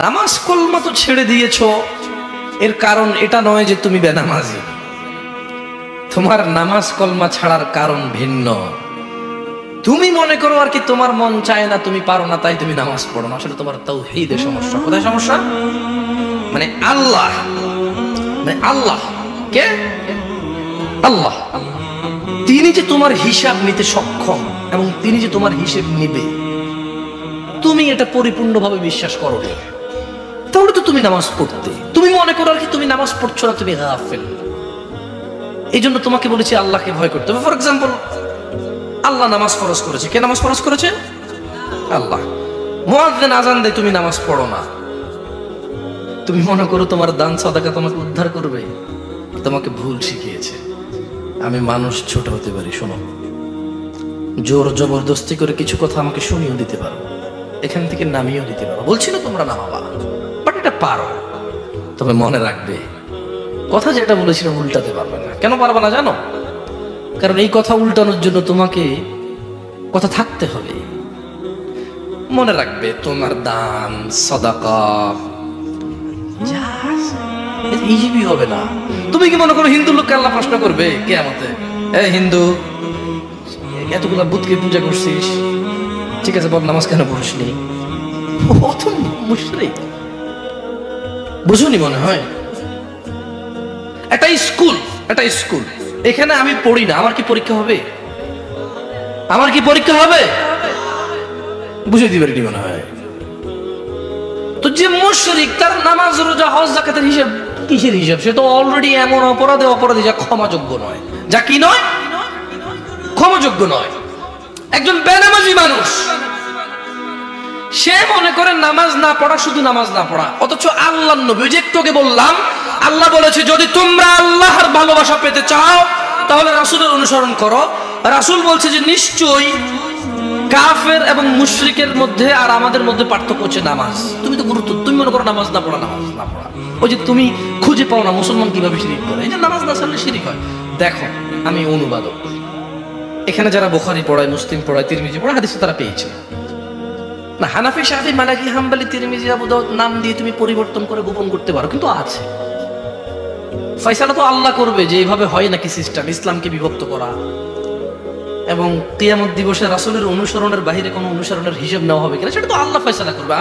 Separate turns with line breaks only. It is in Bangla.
নামাজ কলমা তো ছেড়ে দিয়েছো, এর কারণ এটা নয় যে তুমি বেনামাজি। তোমার নামাজ কলমা ছাড়ার কারণ ভিন্ন। তুমি মনে করো আর কি তোমার মন চায় না, তুমি পারো না, তাই তুমি নামাজ পড়ো না। আসলে তোমার তাওহীদে সমস্যা। কোথায় সমস্যা? মানে আল্লাহ, আল্লাহ কে? আল্লাহ তিনি যে তোমার হিসাব নিতে সক্ষম এবং তিনি যে তোমার হিসেব নিবে, তুমি এটা পরিপূর্ণভাবে বিশ্বাস করো না, তাহলে তো তুমি নামাজ পড়তে, তুমি মনে করো আর কি তুমি নামাজ পড়ছো না, তুমি গাফেল। এই জন্য তোমাকে বলেছি আল্লাহকে ভয় করতে হবে। ফর এক্সাম্পল, আল্লাহ নামাজ ফরজ করেছে। কে নামাজ ফরজ করেছে? আল্লাহ। মুয়াজ্জিন আযান দেয়, তুমি নামাজ পড়ো না। তুমি মনে করো তোমার দান সাদাকা তোমাকে উদ্ধার করবে? তোমাকে ভুল শিখিয়েছে। আমি মানুষ, ছোট হতে পারি, শোনো, জোর জবরদস্তি করে কিছু কথা আমাকে শুনিয়েও দিতে পারো, এখান থেকে নামিয়েও দিতে পারো। বলছি না তোমরা নামাবা, বাট এটা পারো। তবে মনে রাখবে, কথা যেটা বলেছিলাম উল্টাতে পারবে না। কেন পারবে না জানো? কারণ এই কথা উল্টানোর জন্য তোমাকে কথা থাকতে হবে। মনে রাখবে, তোমার দান সাদাকা ইজিবি হবে না। তুমি কি মনে করো হিন্দু লোককে আল্লাহ প্রশ্ন করবে কিয়ামতে, এই হিন্দু এতগুলা বুতকে পূজা করছিস, ঠিক আছে বল নামাজ কেন পড়িসনি? প্রথম মুশরিক। বুঝুনি মনে হয়? একটা স্কুল, এখানে আমি পড়ি না, আমার কি পরীক্ষা হবে? আমার কি পরীক্ষা হবে? বুঝে দিবে রেডি মনে হয়। তো যে মুশরিক, তার নামাজ রোজা হজ যাকাতের হিসাব কিসের হিসাব? সে তো অলরেডি এমন অপরাধী যা ক্ষমাযোগ্য নয়, যা কি নয়, ক্ষমাযোগ্য নয়। একজন বেনামাজি মানুষ, সে মনে করে নামাজ না পড়া শুধু নামাজ না পড়া, অথচ আল্লাহর নবী, যে একটু আগে বললাম, আল্লাহ বলেছে যদি তোমরা আল্লাহর ভালোবাসা পেতে চাও তাহলে রাসূলের অনুসরণ করো। রাসূল বলছে যে নিশ্চয়ই কাফের এবং মুশরিকের মধ্যে আর আমাদের মধ্যে পার্থক্য হচ্ছে নামাজ। তুমি তো গুরুত্ব, তুমি মনে করো নামাজ না পড়া। ওই যে তুমি খুঁজে পাও না মুসলমান কিভাবে শিরিক করে, এই যে নামাজ না ছাড়লে শিরিক হয়। দেখো, আমি অনুবাদক, এখানে যারা বুখারী পড়ায়, মুসলিম পড়ায়, তিরমিজি পড়ায়, হাদিস তারা পেয়েছে না। হানাফি, শাফি, মালিকি, হাম্বলি, তিরমিজি, আবু দাউদ নাম দিয়ে তুমি পরিবর্তন করে গোপন করতে পারো, কিন্তু আছে। ফয়সালা তো আল্লাহ করবে যে এইভাবে হয় নাকি সিস্টেম, ইসলামকে বিভক্ত করা এবং কিয়ামত দিবসে রাসূলের অনুসরণের বাইরে কোনো অনুসরণের হিসাব নেওয়া হবে কিনা, সেটা তো আল্লাহ ফয়সালা করবে।